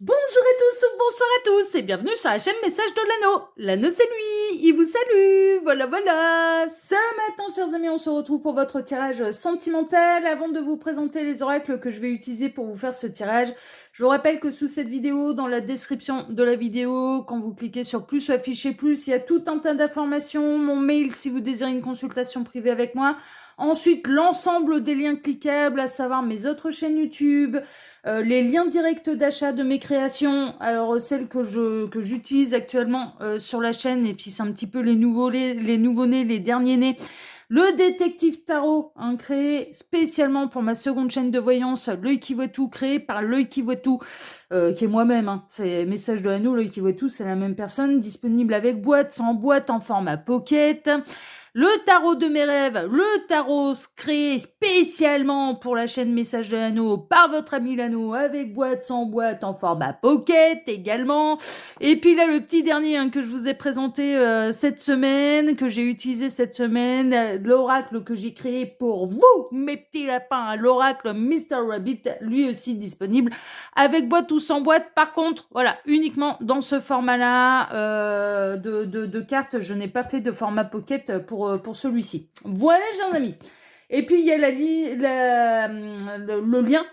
Bonjour à tous, bonsoir à tous et bienvenue sur la chaîne Message de l'Anneau. L'Anneau c'est lui, il vous salue, voilà. Ce matin, chers amis, on se retrouve pour votre tirage sentimental. Avant de vous présenter les oracles que je vais utiliser pour vous faire ce tirage, je vous rappelle que sous cette vidéo, dans la description de la vidéo, quand vous cliquez sur plus ou afficher plus, il y a tout un tas d'informations, mon mail si vous désirez une consultation privée avec moi. Ensuite, l'ensemble des liens cliquables, à savoir mes autres chaînes YouTube, les liens directs d'achat de mes créations, alors celles que j'utilise actuellement sur la chaîne, et puis c'est un petit peu les nouveaux-nés, les derniers-nés. Le détective tarot, créé spécialement pour ma seconde chaîne de voyance, L'œil qui voit tout, créé par L'œil qui voit tout, qui est moi-même, c'est Message de l'Anneau, L'œil qui voit tout, c'est la même personne, disponible avec boîte, sans boîte, en format pocket. Le tarot de mes rêves, le tarot créé spécialement pour la chaîne Message de l'Anneau par votre ami l'Anneau, avec boîte, sans boîte, en format pocket également. Et puis là, le petit dernier que je vous ai présenté cette semaine, que j'ai utilisé cette semaine, l'oracle que j'ai créé pour vous, mes petits lapins, l'oracle Mr. Rabbit, lui aussi disponible avec boîte ou sans boîte. Par contre, voilà, uniquement dans ce format-là de cartes. Je n'ai pas fait de format pocket pour celui-ci. Voilà, chers amis. Et puis, il y a le lien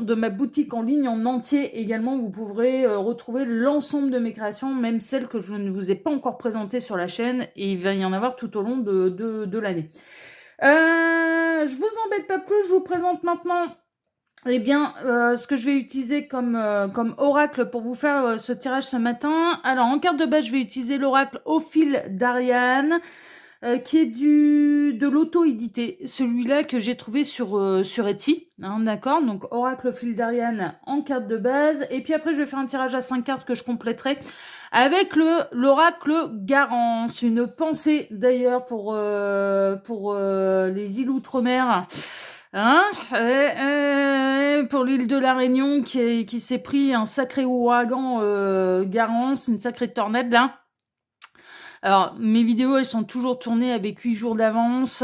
de ma boutique en ligne en entier également. Vous pourrez retrouver l'ensemble de mes créations, même celles que je ne vous ai pas encore présentées sur la chaîne. Et il va y en avoir tout au long de l'année. Je vous embête pas plus, je vous présente maintenant ce que je vais utiliser comme oracle pour vous faire ce tirage ce matin. Alors, en carte de base, je vais utiliser l'oracle Au fil d'Ariane, qui est de l'auto-édité. Celui-là que j'ai trouvé sur Etsy. D'accord, donc oracle Au fil d'Ariane en carte de base. Et puis après, je vais faire un tirage à 5 cartes que je compléterai avec l'oracle Garance. Une pensée d'ailleurs pour les îles Outre-mer. Pour l'île de la Réunion qui s'est pris un sacré ouragan Garance, une sacrée tornade là. Alors, mes vidéos, elles sont toujours tournées avec 8 jours d'avance,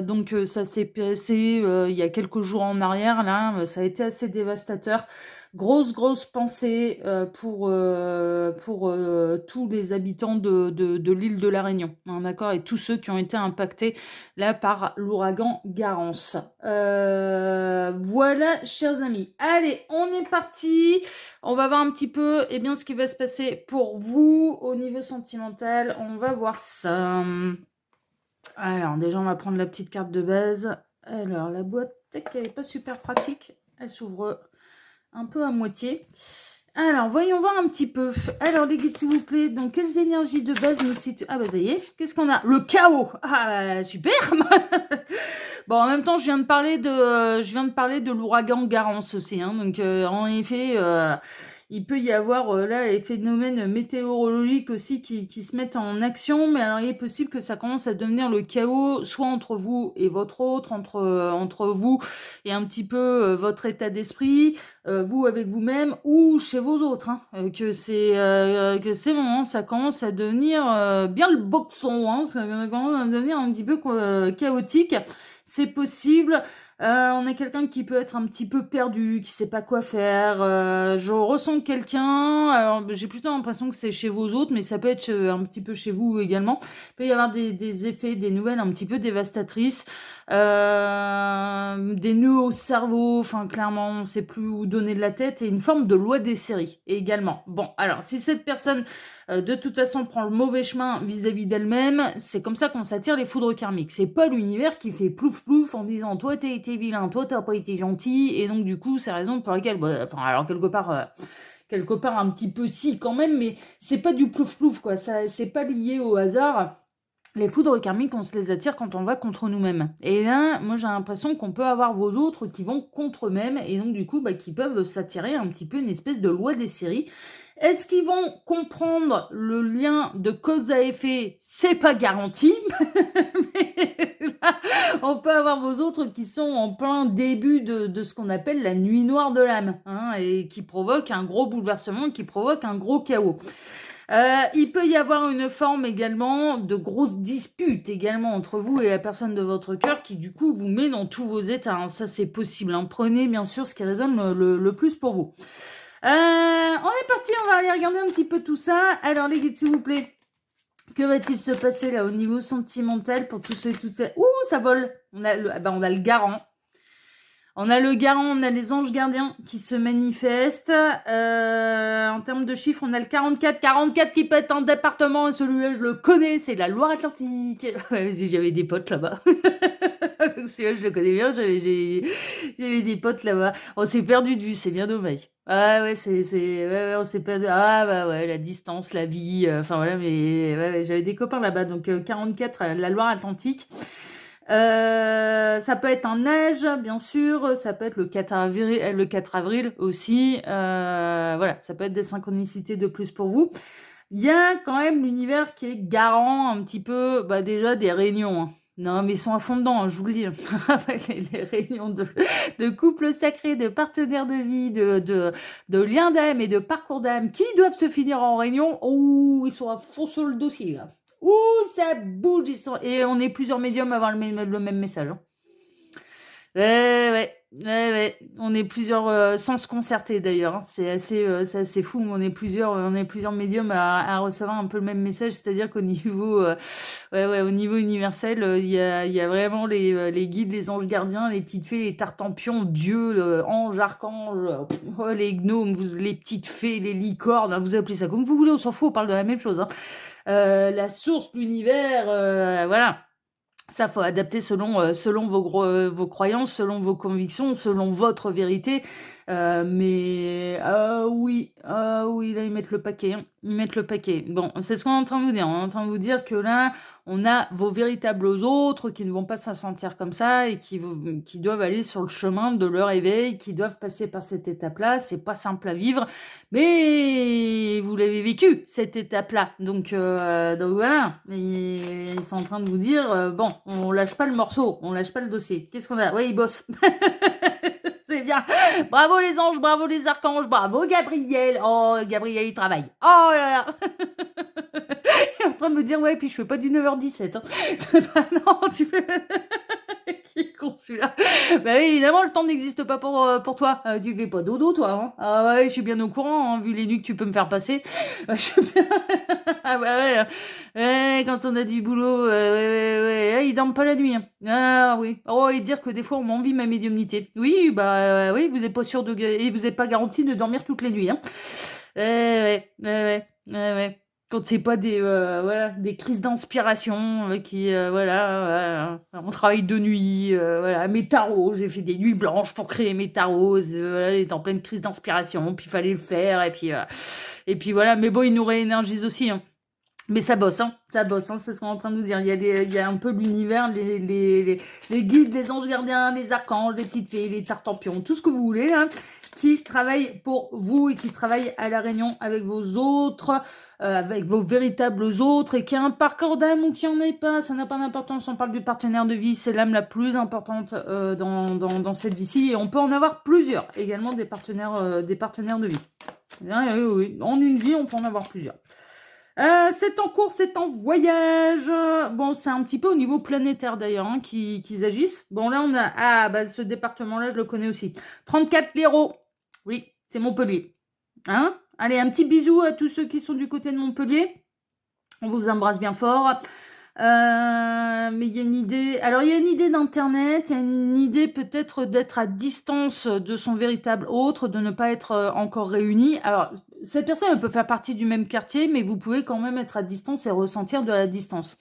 donc ça s'est passé il y a quelques jours en arrière, là, ça a été assez dévastateur. Grosse pensée pour tous les habitants de l'île de la Réunion, d'accord, et tous ceux qui ont été impactés là par l'ouragan Garance. Voilà, chers amis. Allez, on est parti. On va voir un petit peu ce qui va se passer pour vous au niveau sentimental. On va voir ça. Alors, déjà, on va prendre la petite carte de base. Alors, la boîte, elle n'est pas super pratique. Elle s'ouvre un peu à moitié. Alors, voyons voir un petit peu. Alors, les guides, s'il vous plaît. Donc, quelles énergies de base nous situent... Ah, bah, ça y est. Qu'est-ce qu'on a? Le chaos. Ah, super. Bon, en même temps, je viens de parler de l'ouragan Garance aussi. Donc, en effet, il peut y avoir là les phénomènes météorologiques aussi qui se mettent en action. Mais alors, il est possible que ça commence à devenir le chaos, soit entre vous et votre autre, entre vous et un petit peu votre état d'esprit, vous avec vous-même ou chez vos autres. Que c'est bon, ça commence à devenir bien le boxon. Ça commence à devenir un petit peu chaotique. C'est possible. On a quelqu'un qui peut être un petit peu perdu, qui sait pas quoi faire. Je ressens quelqu'un. Alors, j'ai plutôt l'impression que c'est chez vos autres, mais ça peut être un petit peu chez vous également. Il peut y avoir des effets, des nouvelles un petit peu dévastatrices, des nœuds au cerveau. Enfin, clairement, on sait plus où donner de la tête, et une forme de loi des séries également. Bon, alors si cette personne de toute façon prend le mauvais chemin vis-à-vis d'elle-même, c'est comme ça qu'on s'attire les foudres karmiques. C'est pas l'univers qui fait plouf plouf en disant toi t'as été vilain, toi t'as pas été gentil, et donc du coup c'est la raison pour laquelle, alors quelque part un petit peu si quand même, mais c'est pas du plouf plouf quoi, ça c'est pas lié au hasard. Les foudres karmiques, on se les attire quand on va contre nous-mêmes. Et là, moi j'ai l'impression qu'on peut avoir vos autres qui vont contre eux-mêmes, et donc du coup qui peuvent s'attirer un petit peu une espèce de loi des séries. Est-ce qu'ils vont comprendre le lien de cause à effet? C'est pas garanti. Mais là, on peut avoir vos autres qui sont en plein début de ce qu'on appelle la nuit noire de l'âme, et qui provoque un gros bouleversement, qui provoque un gros chaos. Il peut y avoir une forme également de grosse dispute également entre vous et la personne de votre cœur qui du coup vous met dans tous vos états. Ça c'est possible. Prenez bien sûr ce qui résonne le plus pour vous. On est parti, on va aller regarder un petit peu tout ça. Alors les guides, s'il vous plaît, que va-t-il se passer là au niveau sentimental pour tous ceux et toutes celles... Ouh, ça vole. On a le garant. On a le garant, on a les anges gardiens qui se manifestent. En termes de chiffres, on a le 44. 44 qui peut être un département, et celui-là, je le connais, c'est la Loire-Atlantique. Ouais, parce que j'avais des potes là-bas. Donc celui-là, je le connais bien, j'avais des potes là-bas. On s'est perdu de vue, c'est bien dommage. Ah ouais, ouais, on s'est perdu. Ah bah ouais, la distance, la vie, enfin voilà, mais ouais, j'avais des copains là-bas. Donc 44, la Loire-Atlantique. Ça peut être un neige, bien sûr, ça peut être le 4 avril aussi, voilà, ça peut être des synchronicités de plus pour vous. Il y a quand même l'univers qui est garant un petit peu, déjà des réunions, hein. Non, mais ils sont à fond dedans, hein, je vous le dis. Les réunions de couple sacré, de partenaires de vie, de liens d'âme et de parcours d'âme qui doivent se finir en réunion. Oh, ils sont à fond sur le dossier, là. Ouh, ça bouge, et on est plusieurs médiums à avoir le même message. Hein. Ouais. On est plusieurs sans se concerter d'ailleurs. Hein. C'est assez fou. On est plusieurs médiums à recevoir un peu le même message. C'est-à-dire qu'au niveau, au niveau universel, il y a vraiment les guides, les anges gardiens, les petites fées, les tartampions, Dieu, anges, archanges, les gnomes, les petites fées, les licornes. Vous appelez ça comme vous voulez. On s'en fout. On parle de la même chose. Hein. La source, l'univers, voilà. Ça, faut adapter selon vos croyances, selon vos convictions, selon votre vérité. Mais oui, là, ils mettent le paquet. Hein. Ils mettent le paquet. Bon, c'est ce qu'on est en train de vous dire. On est en train de vous dire que là, on a vos véritables autres qui ne vont pas se sentir comme ça et qui doivent aller sur le chemin de leur éveil, qui doivent passer par cette étape-là. C'est pas simple à vivre, mais vous l'avez vécu, cette étape-là. Donc voilà, ils sont en train de vous dire, bon, on lâche pas le morceau, on lâche pas le dossier. Qu'est-ce qu'on a? Ouais, ils bossent. C'est bien. Bravo les anges, bravo les archanges, bravo Gabriel. Oh, Gabriel, il travaille. Oh là là. Il est en train de me dire, ouais, puis je fais pas du 9h17. Hein. Non, tu fais... Qui est con celui-là. Bah oui, évidemment, le temps n'existe pas pour toi. Tu fais pas dodo, toi. Hein. Ah ouais, je suis bien au courant, hein, vu les nuits que tu peux me faire passer. Je suis bien... Ah bah ouais, quand on a du boulot, ouais, ils dorment pas la nuit. Hein. Ah oui. Oh, et dire que des fois, on m'envie ma médiumnité. Oui, oui, vous n'êtes pas sûr et vous n'êtes pas garanti de dormir toutes les nuits. Hein. Ouais. Quand c'est pas des crises d'inspiration on travaille de nuit, mes tarots, j'ai fait des nuits blanches pour créer mes tarots, j'étais en pleine crise d'inspiration, puis il fallait le faire, et puis voilà, mais bon, ils nous réénergisent aussi, hein. Mais ça bosse, c'est ce qu'on est en train de nous dire. Il y a un peu l'univers, les guides, les anges gardiens, les archanges, les petites fées, les tartampions, tout ce que vous voulez, hein, qui travaillent pour vous et qui travaillent à la réunion avec vos autres, avec vos véritables autres, et qui a un parcours d'âme ou qui en est pas, ça n'a pas d'importance. On parle du partenaire de vie, c'est l'âme la plus importante dans cette vie-ci, et on peut en avoir plusieurs, également des partenaires de vie. Oui. En une vie, on peut en avoir plusieurs. C'est en cours, c'est en voyage. Bon, c'est un petit peu au niveau planétaire d'ailleurs hein, qu'ils agissent. Bon, là, on a... ce département-là, je le connais aussi. 34 l'Hérault. Oui, c'est Montpellier. Hein? Allez, un petit bisou à tous ceux qui sont du côté de Montpellier. On vous embrasse bien fort. Mais il y a une idée... Alors, il y a une idée d'Internet. Il y a une idée peut-être d'être à distance de son véritable autre, de ne pas être encore réunis. Alors... Cette personne, elle peut faire partie du même quartier, mais vous pouvez quand même être à distance et ressentir de la distance.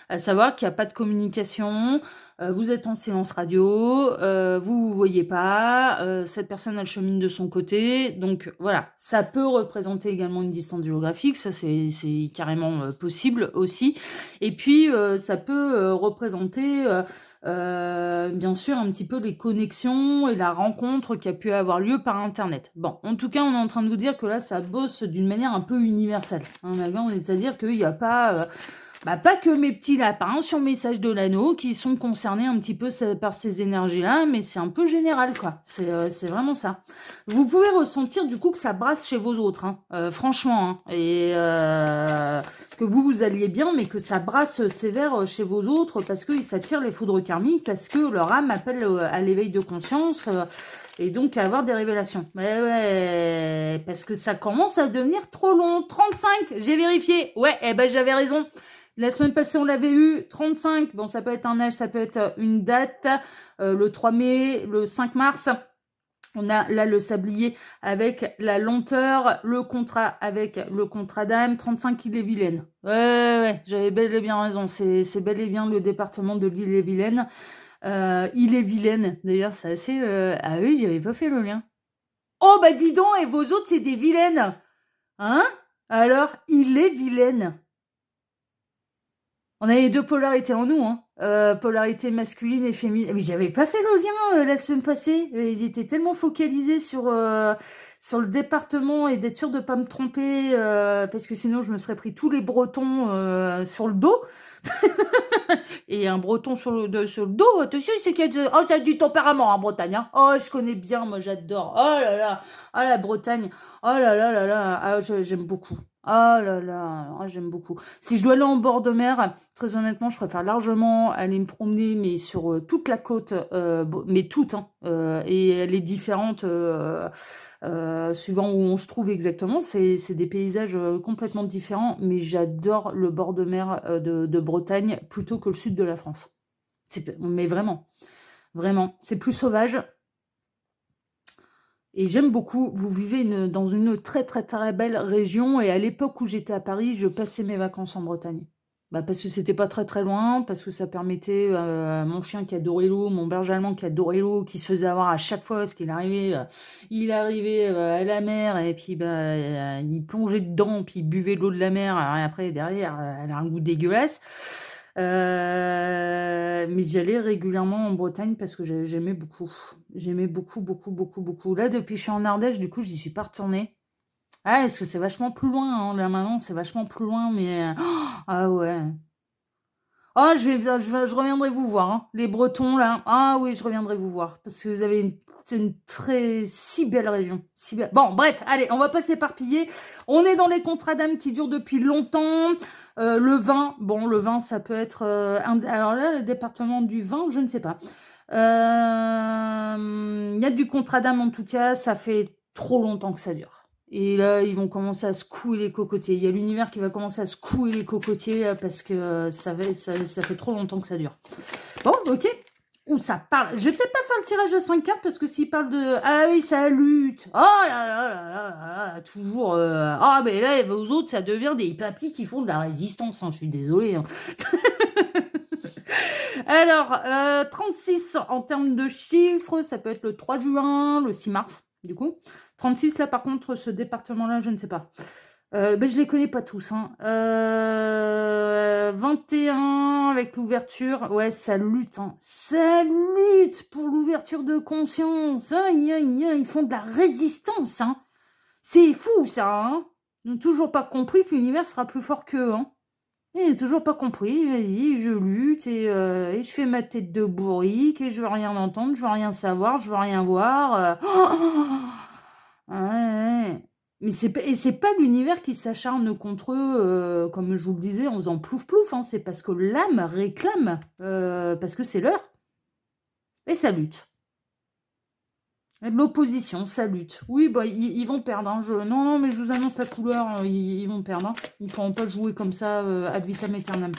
À savoir qu'il n'y a pas de communication, vous êtes en silence radio, vous voyez pas, cette personne, elle chemine de son côté. Donc voilà, ça peut représenter également une distance géographique, ça c'est carrément possible aussi. Et puis, ça peut représenter... bien sûr un petit peu les connexions et la rencontre qui a pu avoir lieu par internet. Bon, en tout cas, on est en train de vous dire que là, ça bosse d'une manière un peu universelle. Hein, d'accord, c'est-à-dire qu'il n'y a pas... Bah, pas que mes petits lapins sur Message de l'Anneau qui sont concernés un petit peu par ces énergies-là, mais c'est un peu général, quoi. C'est vraiment ça. Vous pouvez ressentir du coup que ça brasse chez vos autres, hein. Franchement, hein. Et que vous alliez bien, mais que ça brasse sévère chez vos autres parce qu'ils s'attirent les foudres karmiques, parce que leur âme appelle à l'éveil de conscience et donc à avoir des révélations. Ouais, parce que ça commence à devenir trop long. 35, j'ai vérifié. Ouais, eh ben j'avais raison. La semaine passée, on l'avait eu, 35. Bon, ça peut être un âge, ça peut être une date. Le 3 mai, le 5 mars. On a là le sablier avec la lenteur, le contrat avec le contrat d'âme. 35, il est vilaine. Ouais, j'avais bel et bien raison. C'est bel et bien le département de l'île-et-Vilaine. Il est vilaine. D'ailleurs, c'est assez... Ah oui, j'avais pas fait le lien. Oh, bah dis donc, et vos autres, c'est des vilaines. Hein? Alors, il est vilaine. On a les deux polarités en nous, hein. Polarité masculine et féminine. Mais j'avais pas fait le lien la semaine passée. J'étais tellement focalisée sur le département et d'être sûre de pas me tromper parce que sinon je me serais pris tous les Bretons sur le dos. Et un Breton sur le dos, attention, c'est qu'il y a oh, ça a du tempérament en Bretagne. Hein. Oh, je connais bien, moi j'adore. Oh là là, ah la Bretagne. Oh là là là là, ah, j'aime beaucoup. Oh là là, ah, j'aime beaucoup. Si je dois aller en bord de mer, très honnêtement, je préfère largement aller me promener, mais sur toute la côte, mais toute, hein, et elle est différente suivant où on se trouve exactement. C'est des paysages complètement différents, mais j'adore le bord de mer de Bretagne plutôt que le sud de la France. Mais vraiment, vraiment, c'est plus sauvage. Et j'aime beaucoup, vous vivez dans une très très très belle région et à l'époque où j'étais à Paris, je passais mes vacances en Bretagne. Bah parce que c'était pas très très loin, parce que ça permettait mon chien qui adorait l'eau, mon berger allemand qui adorait l'eau, qui se faisait avoir à chaque fois parce qu'il arrivait, à la mer et puis il plongeait dedans puis il buvait l'eau de la mer. Alors, et après derrière, elle a un goût dégueulasse. Mais j'allais régulièrement en Bretagne parce que j'aimais beaucoup. J'aimais beaucoup, beaucoup, beaucoup, beaucoup. Là, depuis que je suis en Ardèche, du coup, j'y suis pas retournée. Ah, est-ce que c'est vachement plus loin, hein, là maintenant, c'est vachement plus loin, mais... ah ouais. Ah, je reviendrai vous voir, hein. Les Bretons, là. Ah oui, je reviendrai vous voir. Parce que vous avez c'est une si belle région. Si belle. Bon, bref, allez, on va pas s'éparpiller. On est dans les contrats d'âme qui durent depuis longtemps. Le vin, bon, le vin, ça peut être... alors là, le département du vin, je ne sais pas. Il y a du contrat d'âme, en tout cas. Ça fait trop longtemps que ça dure. Et là, ils vont commencer à secouer les cocotiers. Il y a l'univers qui va commencer à secouer les cocotiers là, parce que ça fait trop longtemps que ça dure. Bon, ok. Ouh, ça parle. Je vais peut-être pas faire le tirage à 5 cartes parce que s'il parle de... Ah oui, ça lutte. Oh là là là là là, toujours... Ah, mais là, aux autres, ça devient des papis qui font de la résistance. Hein. Je suis désolée. Hein. Alors, 36 en termes de chiffres, ça peut être le 3 juin, le 6 mars, du coup. 36, là, par contre, ce département-là, je ne sais pas. Je les connais pas tous. Hein. 21 avec l'ouverture. Ouais, ça lutte. Hein. Ça lutte pour l'ouverture de conscience. Aïe, aïe, aïe, ils font de la résistance. Hein. C'est fou, ça. Hein. Ils n'ont toujours pas compris que l'univers sera plus fort qu'eux. Hein. Il n'a toujours pas compris. Vas-y, je lutte et je fais ma tête de bourrique et je veux rien entendre, je veux rien savoir, je veux rien voir. Ouais. Mais c'est pas l'univers qui s'acharne contre eux, comme je vous le disais, en faisant plouf-plouf. Hein. C'est parce que l'âme réclame, parce que c'est l'heure. Et ça lutte. Et de l'opposition, ça lutte. Oui, bah, ils vont perdre. Hein. Non, mais je vous annonce la couleur, ils vont perdre. Hein. Ils ne pourront pas jouer comme ça ad vitam aeternam.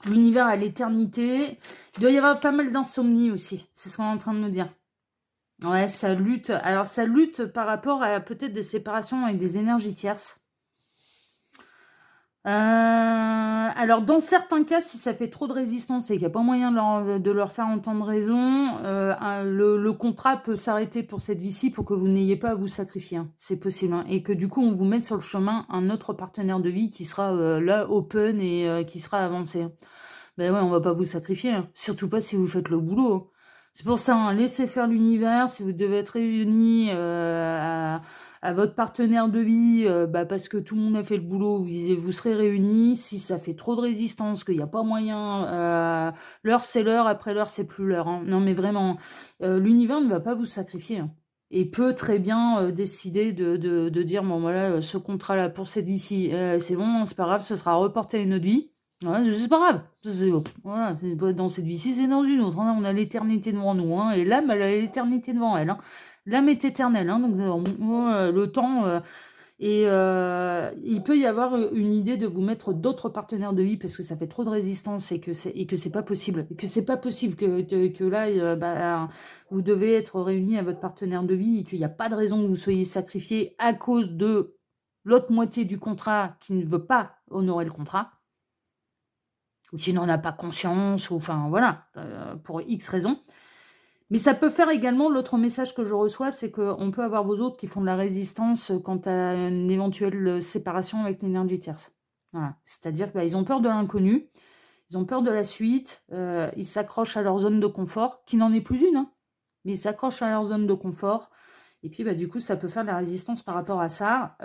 L'univers à l'éternité. Il doit y avoir pas mal d'insomnie aussi. C'est ce qu'on est en train de nous dire. Ouais, ça lutte. Alors, ça lutte par rapport à peut-être des séparations avec des énergies tierces. Alors, dans certains cas, si ça fait trop de résistance et qu'il n'y a pas moyen de leur faire entendre raison, le contrat peut s'arrêter pour cette vie-ci pour que vous n'ayez pas à vous sacrifier. Hein. C'est possible. Hein. Et que du coup, on vous mette sur le chemin un autre partenaire de vie qui sera là, open et qui sera avancé. Hein. Ben ouais, on va pas vous sacrifier. Hein. Surtout pas si vous faites le boulot. Hein. C'est pour ça, hein, laissez faire l'univers. Si vous devez être réunis à à votre partenaire de vie, parce que tout le monde a fait le boulot, vous serez réunis. Si ça fait trop de résistance, qu'il n'y a pas moyen, l'heure c'est l'heure, après l'heure c'est plus l'heure, hein. Non mais vraiment, l'univers ne va pas vous sacrifier, hein. Et peut très bien décider de dire, bon voilà, ce contrat-là pour cette vie-ci, c'est bon, c'est pas grave, ce sera reporté à une autre vie. Ouais, c'est pas grave. Voilà, c'est pas dans cette vie-ci, c'est dans une autre, hein. On a l'éternité devant nous, hein. Et l'âme, elle a l'éternité devant elle, hein. L'âme est éternelle, hein, donc le temps... et il peut y avoir une idée de vous mettre d'autres partenaires de vie parce que ça fait trop de résistance et que c'est pas possible. Et que c'est pas possible que là, vous devez être réunis à votre partenaire de vie et qu'il n'y a pas de raison que vous soyez sacrifié à cause de l'autre moitié du contrat qui ne veut pas honorer le contrat. Ou s'il n'en a pas conscience, ou enfin voilà, pour X raisons. Mais ça peut faire également, l'autre message que je reçois, c'est qu'on peut avoir vos autres qui font de la résistance quant à une éventuelle séparation avec l'énergie tierce. Voilà. C'est-à-dire qu'ils ont peur de l'inconnu, ils ont peur de la suite, ils s'accrochent à leur zone de confort, qui n'en est plus une, hein, mais ils s'accrochent à leur zone de confort. Et puis, du coup, ça peut faire de la résistance par rapport à ça.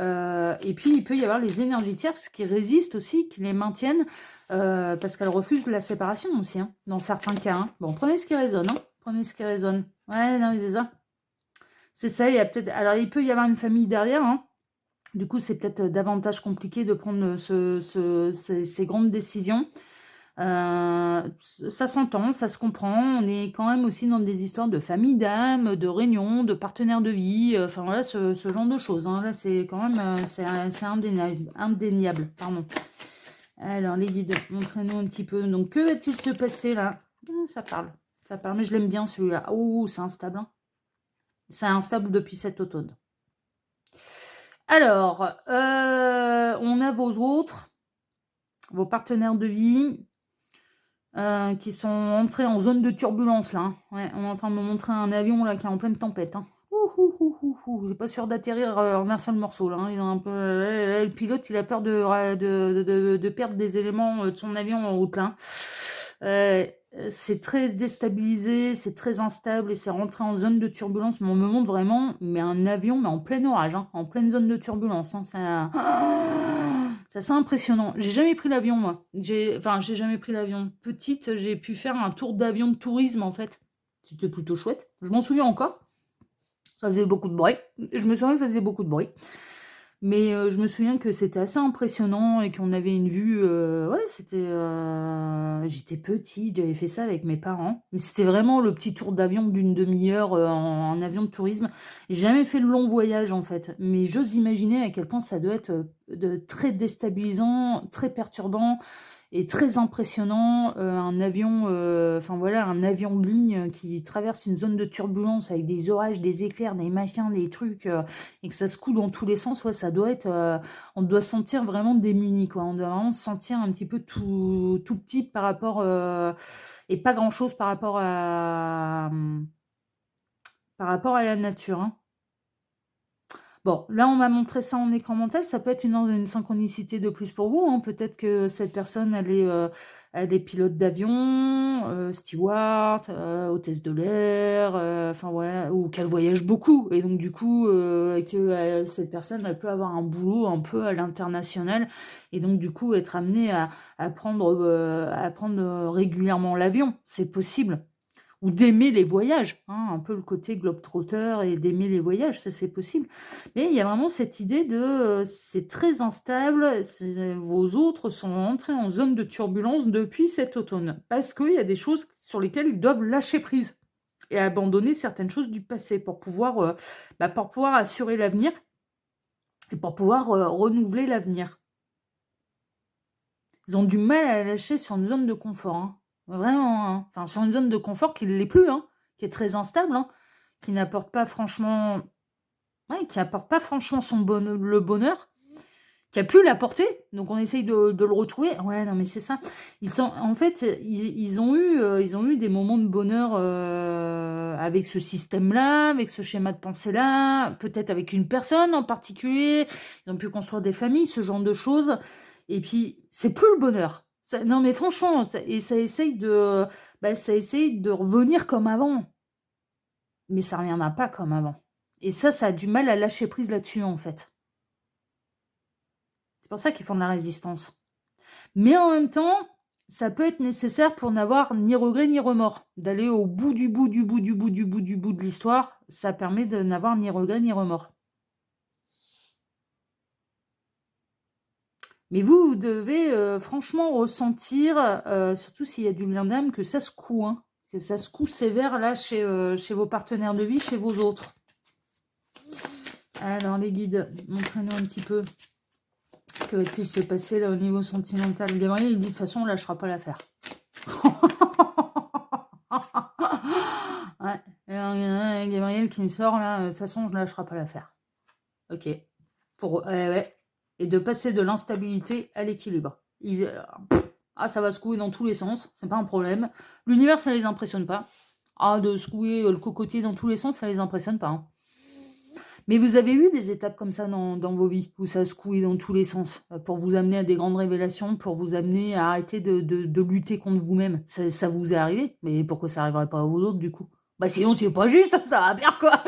Et puis, il peut y avoir les énergies tierces qui résistent aussi, qui les maintiennent, parce qu'elles refusent la séparation aussi, hein, dans certains cas, hein. Bon, prenez ce qui résonne, hein. Prenez ce qui résonne. Ouais, non, mais c'est ça. C'est ça, il y a peut-être... Alors, il peut y avoir une famille derrière, hein. Du coup, c'est peut-être davantage compliqué de prendre ces grandes décisions. Ça s'entend, ça se comprend. On est quand même aussi dans des histoires de famille d'âme, de réunions, de partenaires de vie. Enfin, voilà, ce genre de choses, hein. Là, c'est quand même... c'est indéniable. Pardon. Alors, les guides, montrez-nous un petit peu. Donc, que va-t-il se passer, là? Ça parle. Ça parle, mais je l'aime bien, celui-là. Oh, c'est instable, hein. C'est instable depuis cet automne. Alors, on a vos autres, vos partenaires de vie, qui sont entrés en zone de turbulence, là, hein. Ouais, on est en train de me montrer un avion, là, qui est en pleine tempête, hein. Vous n'êtes pas sûr d'atterrir en un seul morceau, là, hein. Il a un peu, le pilote, il a peur de perdre des éléments de son avion en route, là. C'est très déstabilisé, c'est très instable et c'est rentré en zone de turbulence. Mais on me montre vraiment un avion, mais en plein orage, hein, en pleine zone de turbulence, hein. C'est assez impressionnant. J'ai jamais pris l'avion, moi. J'ai jamais pris l'avion. Petite, j'ai pu faire un tour d'avion de tourisme, en fait. C'était plutôt chouette. Je m'en souviens encore. Ça faisait beaucoup de bruit. Je me souviens que ça faisait beaucoup de bruit. Mais je me souviens que c'était assez impressionnant et qu'on avait une vue... ouais, c'était... j'étais petite, j'avais fait ça avec mes parents. Mais c'était vraiment le petit tour d'avion d'une demi-heure en avion de tourisme. J'ai jamais fait le long voyage, en fait. Mais j'ose imaginer à quel point ça doit être très déstabilisant, très perturbant et très impressionnant. Un avion, un avion de ligne qui traverse une zone de turbulence avec des orages, des éclairs, des machins, des trucs, et que ça se coule dans tous les sens. Ouais, ça doit être, on doit se sentir vraiment démuni, quoi. On doit vraiment se sentir un petit peu tout petit par rapport, et pas grand-chose par rapport à la nature, hein. Bon, là, on m'a montré ça en écran mental. Ça peut être une synchronicité de plus pour vous, hein. Peut-être que cette personne, elle est pilote d'avion, steward, hôtesse de l'air, ouais, ou qu'elle voyage beaucoup. Et donc, du coup, que cette personne, elle peut avoir un boulot un peu à l'international. Et donc, du coup, être amenée à prendre régulièrement l'avion. C'est possible. Ou d'aimer les voyages, hein, un peu le côté globe-trotter et d'aimer les voyages, ça c'est possible. Mais il y a vraiment cette idée de c'est très instable, vos autres sont entrés en zone de turbulence depuis cet automne, parce qu'il y a des choses sur lesquelles ils doivent lâcher prise et abandonner certaines choses du passé pour pouvoir assurer l'avenir et pour pouvoir renouveler l'avenir. Ils ont du mal à lâcher sur une zone de confort, hein. Vraiment, hein. Enfin, sur une zone de confort qui ne l'est plus, hein, qui est très instable, hein, qui n'apporte pas franchement... Ouais, qui apporte pas franchement le bonheur, qui a pu l'apporter. Donc, on essaye de le retrouver. Ouais, non, mais c'est ça. En fait, ils ont eu des moments de bonheur avec ce système-là, avec ce schéma de pensée-là, peut-être avec une personne en particulier. Ils ont pu construire des familles, ce genre de choses. Et puis, c'est plus le bonheur. Non, mais franchement, ça essaye de revenir comme avant. Mais ça ne reviendra pas comme avant. Et ça a du mal à lâcher prise là-dessus, en fait. C'est pour ça qu'ils font de la résistance. Mais en même temps, ça peut être nécessaire pour n'avoir ni regret ni remords. D'aller au bout du bout du bout du bout du bout du bout de l'histoire, ça permet de n'avoir ni regret ni remords. Mais vous devez franchement ressentir, surtout s'il y a du lien d'âme, que ça secoue, hein, que ça secoue sévère là chez vos partenaires de vie, chez vos autres. Alors les guides, montrez-nous un petit peu. Que va-t-il se passer là au niveau sentimental? Gabriel, il dit de toute façon on ne lâchera pas l'affaire. Ouais, Gabriel qui me sort là, de toute façon je ne lâcherai pas l'affaire. Ok. Ouais. Et de passer de l'instabilité à l'équilibre. Ça va secouer dans tous les sens, c'est pas un problème. L'univers, ça les impressionne pas. De secouer le cocotier dans tous les sens, ça les impressionne pas. Hein. Mais vous avez eu des étapes comme ça dans vos vies, où ça a secoué dans tous les sens, pour vous amener à des grandes révélations, pour vous amener à arrêter de lutter contre vous-même. Ça vous est arrivé, mais pourquoi ça n'arriverait pas à vous autres, du coup? Sinon, c'est pas juste, ça va bien, quoi.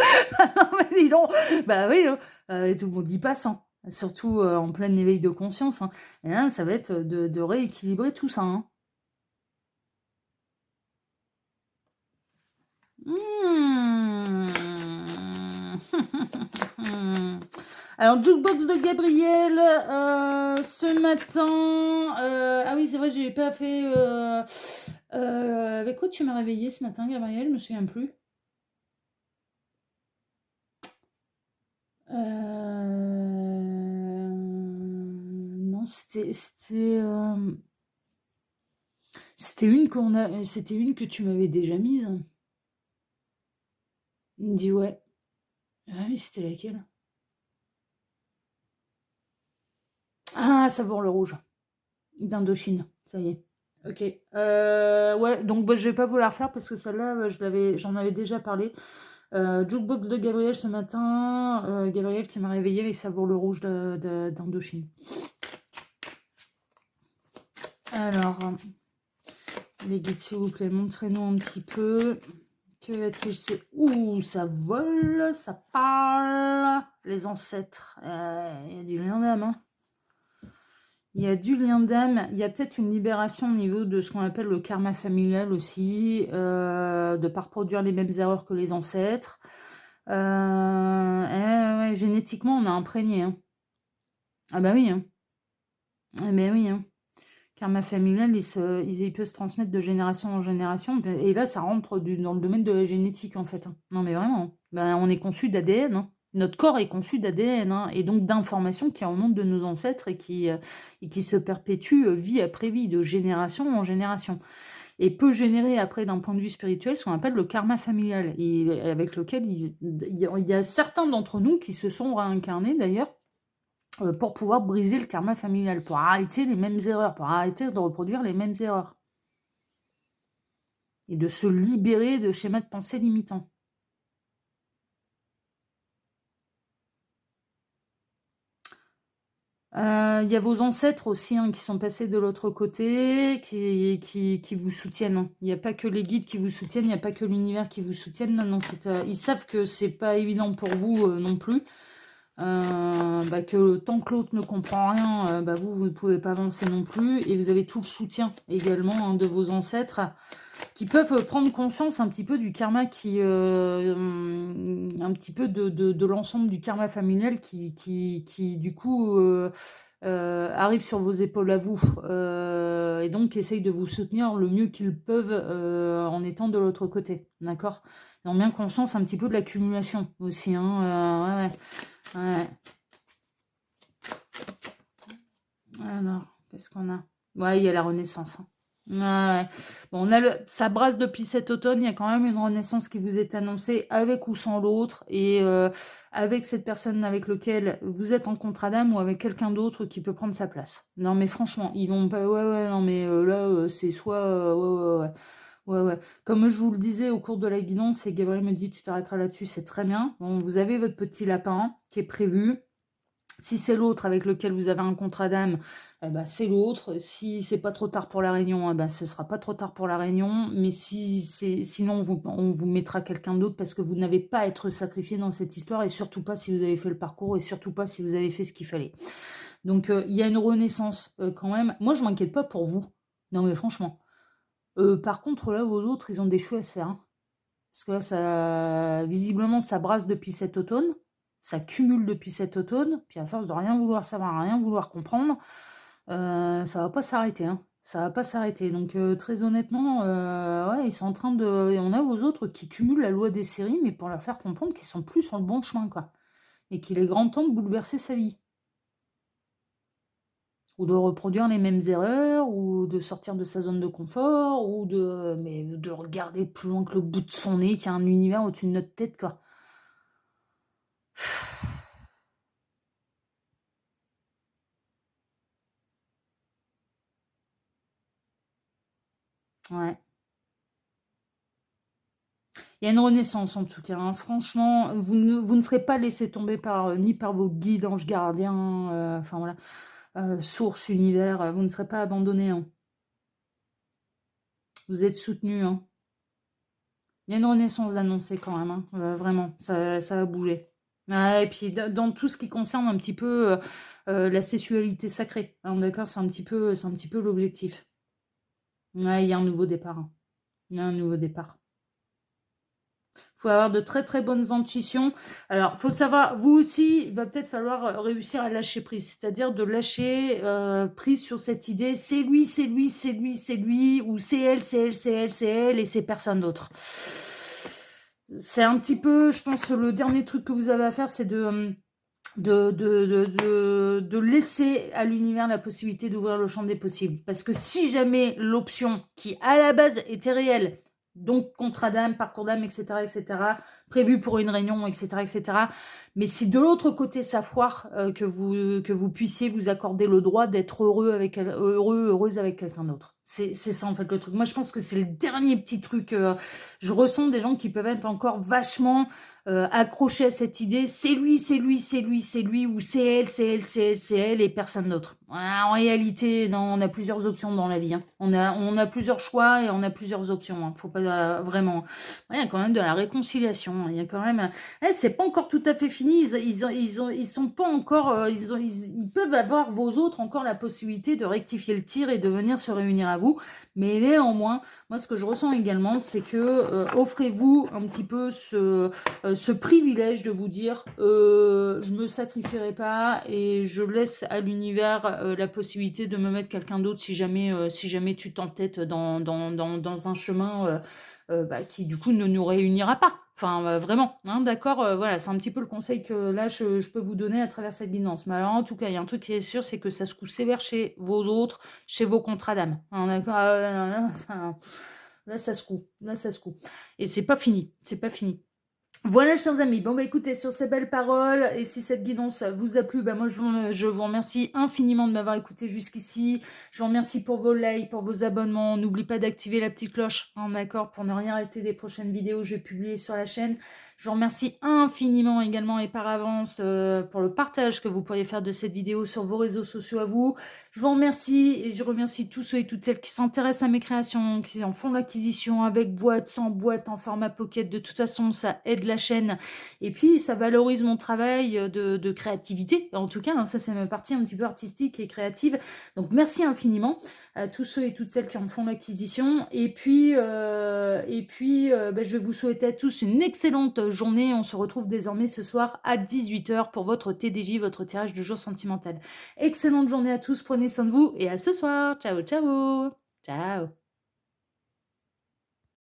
Non, mais dis donc. Oui, tout le monde y passe, hein. Surtout en plein éveil de conscience. Hein. Et là, ça va être de rééquilibrer tout ça. Hein. Alors, Jukebox de Gabriel, ce matin... ah oui, c'est vrai, j'ai pas fait... avec quoi tu m'as réveillé ce matin, Gabriel? Je me souviens plus. Non, c'était une c'était une que tu m'avais déjà mise. Il me dit ouais. Ah oui, c'était laquelle? Ah, Savoir le rouge. D'Indochine, ça y est. Ok. Ouais, donc je vais pas vous la refaire parce que celle-là, j'en avais déjà parlé. Jukebox de Gabriel ce matin. Gabriel qui m'a réveillé avec Savoir le rouge d'Indochine. Alors, les guides, s'il vous plaît, montrez-nous un petit peu. Que va-t-il se... Ouh, ça vole, ça parle. Les ancêtres. Il y a du lien d'âme, hein. Il y a du lien d'âme. Il y a peut-être une libération au niveau de ce qu'on appelle le karma familial aussi. De ne pas reproduire les mêmes erreurs que les ancêtres. Ouais, génétiquement, on a imprégné. Hein. Ah bah oui. Hein. Ah bah oui. Hein. Karma familial, il peut se transmettre de génération en génération. Et là, ça rentre dans le domaine de la génétique, en fait. Hein. Non, mais vraiment. On est conçu d'ADN. Hein. Notre corps est conçu d'ADN. Hein, et donc d'informations qui remontent de nos ancêtres et qui se perpétuent vie après vie, de génération en génération. Et peut générer après, d'un point de vue spirituel, ce qu'on appelle le karma familial. Et avec lequel il y a certains d'entre nous qui se sont réincarnés, d'ailleurs, pour pouvoir briser le karma familial, pour arrêter les mêmes erreurs, pour arrêter de reproduire les mêmes erreurs. Et de se libérer de schémas de pensée limitants. Il y a vos ancêtres aussi hein, qui sont passés de l'autre côté, qui vous soutiennent. Hein. Il n'y a pas que les guides qui vous soutiennent, il n'y a pas que l'univers qui vous soutienne. Non, ils savent que c'est pas évident pour vous non plus. Que tant que l'autre ne comprend rien, vous ne pouvez pas avancer non plus. Et vous avez tout le soutien également hein, de vos ancêtres qui peuvent prendre conscience un petit peu du karma un petit peu de l'ensemble du karma familial qui du coup arrive sur vos épaules à vous et donc essayent de vous soutenir le mieux qu'ils peuvent en étant de l'autre côté, d'accord? Ils ont bien conscience un petit peu de l'accumulation aussi, hein, ouais. Alors, qu'est-ce qu'on a? Ouais, il y a la renaissance, hein. Ouais. Bon, ça brasse depuis cet automne, il y a quand même une renaissance qui vous est annoncée avec ou sans l'autre, et avec cette personne avec laquelle vous êtes en contrat d'âme ou avec quelqu'un d'autre qui peut prendre sa place. Non mais franchement, ils vont pas... Ouais, non mais là, c'est soit... Ouais. Comme je vous le disais au cours de la guidance, et Gabriel me dit tu t'arrêteras là-dessus, c'est très bien. Bon, vous avez votre petit lapin qui est prévu. Si c'est l'autre avec lequel vous avez un contrat d'âme, eh bah, c'est l'autre. Si c'est pas trop tard pour la réunion, eh bah, ce sera pas trop tard pour la réunion. Mais si c'est sinon on vous mettra quelqu'un d'autre parce que vous n'avez pas à être sacrifié dans cette histoire et surtout pas si vous avez fait le parcours et surtout pas si vous avez fait ce qu'il fallait. Donc il y a une renaissance, quand même. Moi, je m'inquiète pas pour vous. Non, mais franchement. Par contre, là, vos autres, ils ont des choix à se faire, hein. Parce que là, ça visiblement, ça brasse depuis cet automne. Ça cumule depuis cet automne. Puis à force de rien vouloir savoir, rien vouloir comprendre, ça va pas s'arrêter, hein. Ça va pas s'arrêter. Donc très honnêtement, ouais, ils sont en train de. Et on a vos autres qui cumulent la loi des séries, mais pour leur faire comprendre qu'ils sont plus sur le bon chemin, quoi. Et qu'il est grand temps de bouleverser sa vie. Ou de reproduire les mêmes erreurs, ou de sortir de sa zone de confort, mais de regarder plus loin que le bout de son nez, qu'il y a un univers au-dessus de notre tête, quoi. Ouais. Il y a une renaissance en tout cas, hein. Franchement, vous ne serez pas laissé tomber ni par vos guides, anges gardiens, enfin voilà, sources, univers, vous ne serez pas abandonné, hein. Vous êtes soutenu, hein. Il y a une renaissance d'annoncer quand même, hein. Vraiment, ça va bouger. Ouais, et puis dans tout ce qui concerne un petit peu la sexualité sacrée, hein, d'accord, c'est un petit peu l'objectif. Ouais, il y a un nouveau départ, hein. Il y a un nouveau départ. Faut avoir de très très bonnes intuitions. Alors, faut savoir, vous aussi, il va peut-être falloir réussir à lâcher prise, c'est-à-dire de lâcher prise sur cette idée, c'est lui, c'est lui, c'est lui, c'est lui, ou c'est elle, c'est elle, c'est elle, c'est elle, et c'est personne d'autre. C'est un petit peu, je pense, le dernier truc que vous avez à faire, c'est de laisser à l'univers la possibilité d'ouvrir le champ des possibles. Parce que si jamais l'option qui, à la base, était réelle, donc contrat d'âme, parcours d'âme, etc., prévu pour une réunion, etc., mais si de l'autre côté ça foire, que vous puissiez vous accorder le droit d'être heureuse avec quelqu'un d'autre. C'est ça en fait le truc. Moi je pense que c'est le dernier petit truc. Je ressens des gens qui peuvent être encore vachement accroché à cette idée, c'est lui, c'est lui, c'est lui, c'est lui, ou c'est elle, c'est elle, c'est elle, c'est elle, et personne d'autre. En réalité, non, on a plusieurs options dans la vie, hein. On a plusieurs choix et on a plusieurs options, hein. Faut pas vraiment. Ouais, il y a quand même de la réconciliation, hein. Il y a quand même. C'est pas encore tout à fait fini. Ils sont pas encore. Ils peuvent avoir vos autres encore la possibilité de rectifier le tir et de venir se réunir à vous. Mais néanmoins, moi, ce que je ressens également, c'est que offrez-vous un petit peu ce privilège de vous dire je me sacrifierai pas et je laisse à l'univers la possibilité de me mettre quelqu'un d'autre si jamais tu t'entêtes dans un chemin qui du coup ne nous réunira pas. Enfin, vraiment, hein, d'accord, voilà, c'est un petit peu le conseil que là je peux vous donner à travers cette guidance. Mais alors en tout cas, il y a un truc qui est sûr, c'est que ça se coupe sévère chez vos autres, chez vos contrats d'âme. Hein, d'accord, là ça se coupe, là ça se coupe. Et c'est pas fini, c'est pas fini. Voilà, chers amis. Bon, bah écoutez, sur ces belles paroles, et si cette guidance vous a plu, bah moi je vous remercie infiniment de m'avoir écouté jusqu'ici. Je vous remercie pour vos likes, pour vos abonnements. N'oubliez pas d'activer la petite cloche, hein, d'accord, pour ne rien rater des prochaines vidéos que je vais publier sur la chaîne. Je vous remercie infiniment également et par avance pour le partage que vous pourriez faire de cette vidéo sur vos réseaux sociaux à vous. Je vous remercie et je remercie tous ceux et toutes celles qui s'intéressent à mes créations, qui en font l'acquisition avec boîte, sans boîte, en format pocket. De toute façon, ça aide la chaîne et puis ça valorise mon travail de créativité. En tout cas, hein, ça c'est ma partie un petit peu artistique et créative. Donc merci infiniment à tous ceux et toutes celles qui en font l'acquisition. Et puis, bah, je vais vous souhaiter à tous une excellente journée. On se retrouve désormais ce soir à 18h pour votre TDJ, votre tirage de jour sentimental. Excellente journée à tous, prenez soin de vous et à ce soir. Ciao, ciao. Ciao.